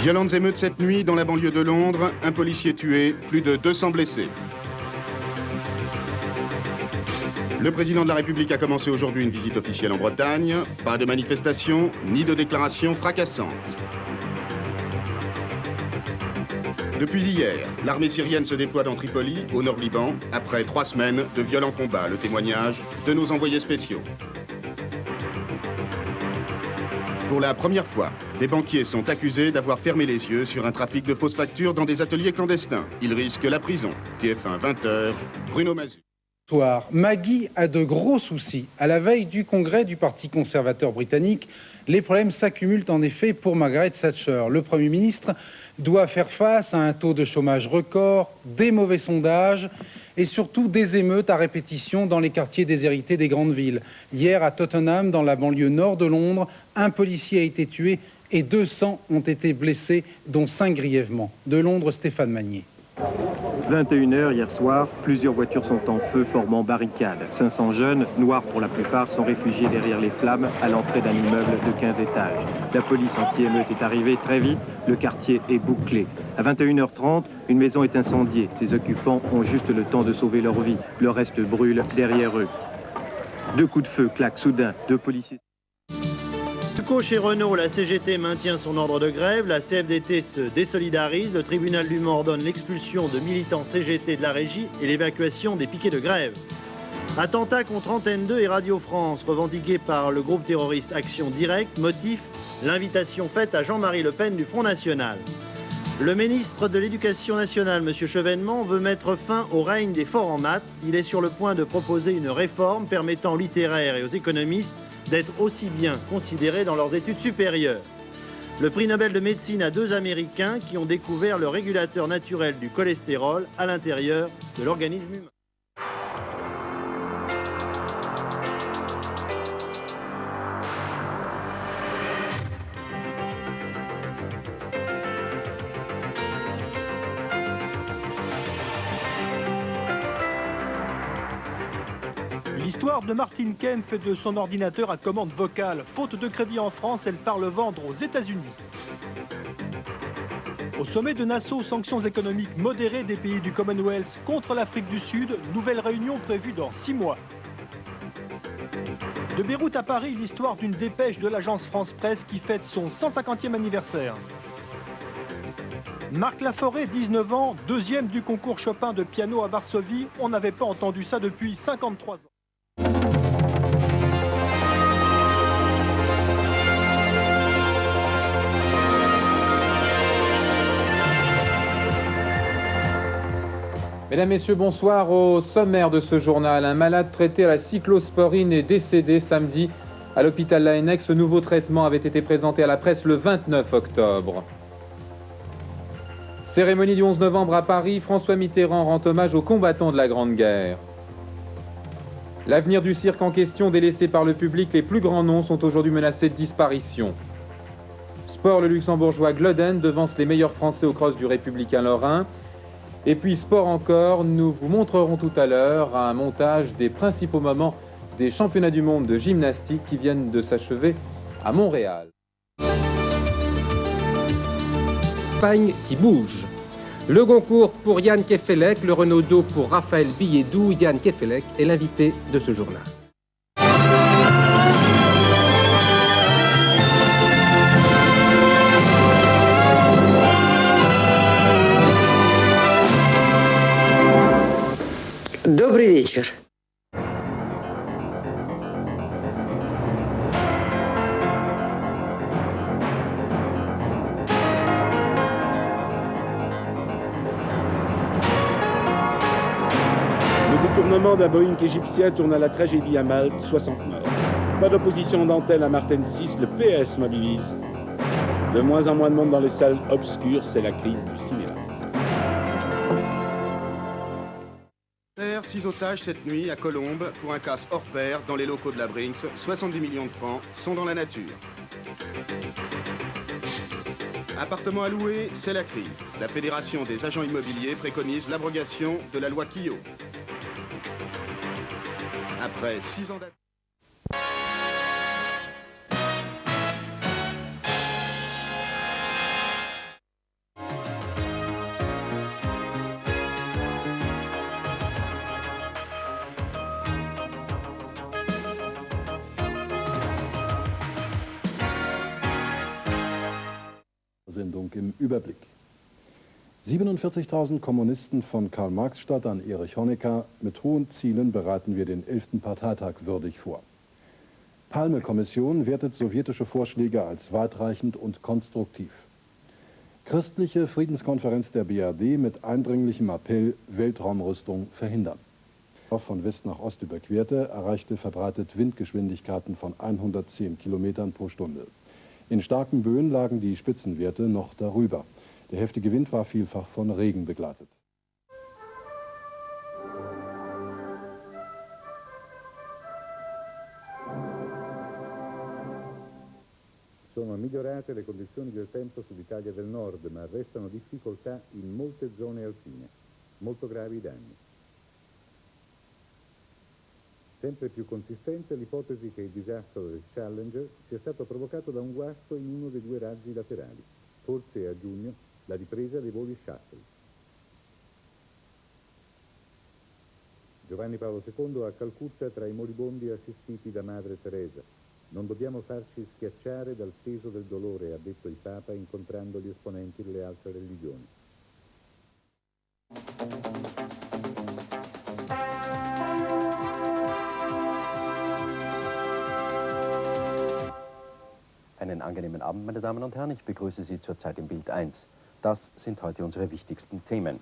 Violentes émeutes cette nuit dans la banlieue de Londres, un policier tué, plus de 200 blessés. Le président de la République a commencé aujourd'hui une visite officielle en Bretagne. Pas de manifestation, ni de déclaration fracassante. Depuis hier, l'armée syrienne se déploie dans Tripoli, au nord Liban, après 3 semaines de violents combats. Le témoignage de nos envoyés spéciaux. Pour la première fois, des banquiers sont accusés d'avoir fermé les yeux sur un trafic de fausses factures dans des ateliers clandestins. Ils risquent la prison. TF1 20h, Bruno Mazur. Maggie a de gros soucis. À la veille du congrès du Parti conservateur britannique, les problèmes s'accumulent en effet pour Margaret Thatcher. Le Premier ministre doit faire face à un taux de chômage record, des mauvais sondages et surtout des émeutes à répétition dans les quartiers déshérités des grandes villes. Hier, à Tottenham, dans la banlieue nord de Londres, un policier a été tué et 200 ont été blessés, dont 5 grièvement. De Londres, Stéphane Magnier. 21h hier soir, plusieurs voitures sont en feu formant barricade. 500 jeunes, noirs pour la plupart, sont réfugiés derrière les flammes à l'entrée d'un immeuble de 15 étages. La police anti-émeute est arrivée très vite, le quartier est bouclé. À 21h30, une maison est incendiée. Ses occupants ont juste le temps de sauver leur vie. Le reste brûle derrière eux. 2 coups de feu claquent soudain, 2 policiers. Chez Renault, la CGT maintient son ordre de grève, la CFDT se désolidarise, le tribunal du Mans ordonne l'expulsion de militants CGT de la régie et l'évacuation des piquets de grève. Attentat contre Antenne 2 et Radio France, revendiqué par le groupe terroriste Action Directe, motif l'invitation faite à Jean-Marie Le Pen du Front National. Le ministre de l'Éducation nationale, M. Chevènement, veut mettre fin au règne des forts en maths. Il est sur le point de proposer une réforme permettant aux littéraires et aux économistes d'être aussi bien considérés dans leurs études supérieures. Le prix Nobel de médecine à 2 Américains qui ont découvert le régulateur naturel du cholestérol à l'intérieur de l'organisme humain. L'histoire de Martine Ken fait de son ordinateur à commande vocale. Faute de crédit en France, elle part le vendre aux États-Unis. Au sommet de Nassau, sanctions économiques modérées des pays du Commonwealth contre l'Afrique du Sud. Nouvelle réunion prévue dans 6 mois. De Beyrouth à Paris, l'histoire d'une dépêche de l'agence France-Presse qui fête son 150e anniversaire. Marc Laforêt, 19 ans, 2e du concours Chopin de piano à Varsovie. On n'avait pas entendu ça depuis 53 ans. Mesdames, Messieurs, bonsoir. Au sommaire de ce journal, un malade traité à la cyclosporine est décédé samedi à l'hôpital Laennec. Ce nouveau traitement avait été présenté à la presse le 29 octobre. Cérémonie du 11 novembre à Paris, François Mitterrand rend hommage aux combattants de la Grande Guerre. L'avenir du cirque en question, délaissé par le public, les plus grands noms sont aujourd'hui menacés de disparition. Sport, le luxembourgeois Gloden devance les meilleurs Français au cross du Républicain Lorrain. Et puis sport encore, nous vous montrerons tout à l'heure un montage des principaux moments des championnats du monde de gymnastique qui viennent de s'achever à Montréal. Espagne qui bouge. Le Goncourt pour Yann Kefelec, le Renaudot pour Raphaël Billedou. Yann Kefelec est l'invité de ce journal. Добрый вечер. Le détournement d'un Boeing égyptien tourne à la tragédie à Malte, 60 morts. Pas d'opposition d'antenne à Martin 6, le PS mobilise. De moins en moins de monde dans les salles obscures, c'est la crise du cinéma. 6 otages cette nuit à Colombes pour un casse hors pair dans les locaux de la Brinks. 70 millions de francs sont dans la nature. Appartements à louer, c'est la crise. La Fédération des agents immobiliers préconise l'abrogation de la loi Quillot. Après 6 ans d'attente. Ordnung im Überblick. 47.000 Kommunisten von Karl-Marx-Stadt an Erich Honecker, mit hohen Zielen bereiten wir den 11. Parteitag würdig vor. Palme-Kommission wertet sowjetische Vorschläge als weitreichend und konstruktiv. Christliche Friedenskonferenz der BRD mit eindringlichem Appell, Weltraumrüstung verhindern. Von West nach Ost überquerte, erreichte verbreitet Windgeschwindigkeiten von 110 Kilometern pro Stunde. In starken Böen lagen die Spitzenwerte noch darüber. Der heftige Wind war vielfach von Regen begleitet. Sono migliorate le condizioni del tempo sull'Italia del Nord, ma restano difficoltà in molte zone alpine, molto gravi i danni. Sempre più consistente l'ipotesi che il disastro del Challenger sia stato provocato da un guasto in uno dei due razzi laterali, forse a giugno la ripresa dei voli shuttle. Giovanni Paolo II a Calcutta tra i moribondi assistiti da Madre Teresa. Non dobbiamo farci schiacciare dal peso del dolore, ha detto il Papa incontrando gli esponenti delle altre religioni. Einen angenehmen Abend, meine Damen und Herren. Ich begrüße Sie zur Zeit im Bild 1. Das sind heute unsere wichtigsten Themen.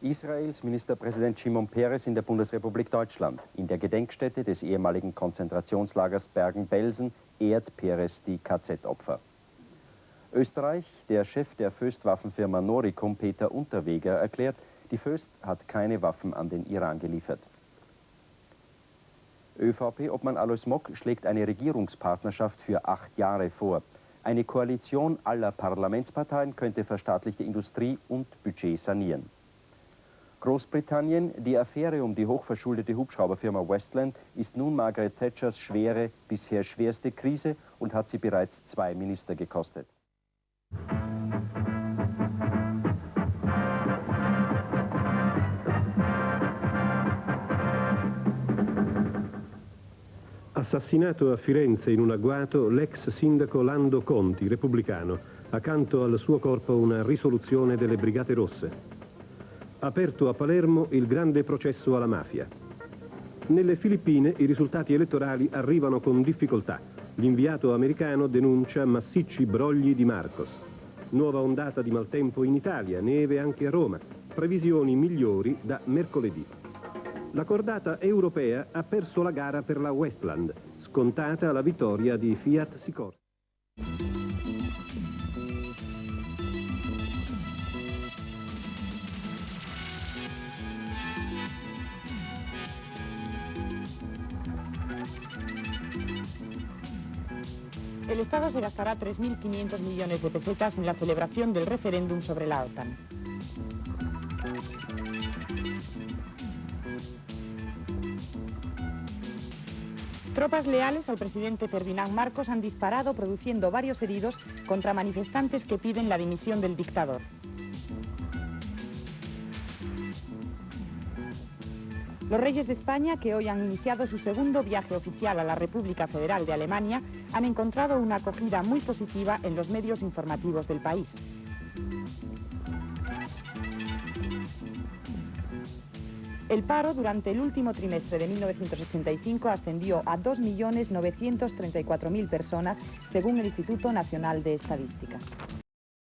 Israels Ministerpräsident Shimon Peres in der Bundesrepublik Deutschland. In der Gedenkstätte des ehemaligen Konzentrationslagers Bergen-Belsen ehrt Peres die KZ-Opfer. Österreich, der Chef der Föst-Waffenfirma Noricum, Peter Unterweger, erklärt, die Föst hat keine Waffen an den Iran geliefert. ÖVP-Obmann Alois Mock schlägt eine Regierungspartnerschaft für 8 Jahre vor. Eine Koalition aller Parlamentsparteien könnte verstaatlichte Industrie und Budget sanieren. Großbritannien, die Affäre um die hochverschuldete Hubschrauberfirma Westland ist nun Margaret Thatchers schwere, bisher schwerste Krise und hat sie bereits 2 Minister gekostet. Assassinato a Firenze in un agguato l'ex sindaco Lando Conti, repubblicano. Accanto al suo corpo una risoluzione delle Brigate Rosse. Aperto a Palermo il grande processo alla mafia. Nelle Filippine i risultati elettorali arrivano con difficoltà. L'inviato americano denuncia massicci brogli di Marcos. Nuova ondata di maltempo in Italia, neve anche a Roma. Previsioni migliori da mercoledì. La cordata europea ha perso la gara per la Westland, scontata la vittoria di Fiat Sicorsa. El Estado se gastará 3.500 millones de pesetas en la celebración del referéndum sobre la OTAN. Tropas leales al presidente Ferdinand Marcos han disparado, produciendo varios heridos contra manifestantes que piden la dimisión del dictador. Los reyes de España, que hoy han iniciado su segundo viaje oficial a la República Federal de Alemania, han encontrado una acogida muy positiva en los medios informativos del país. El paro durante el último trimestre de 1985 ascendió a 2.934.000 personas, según el Instituto Nacional de Estadística.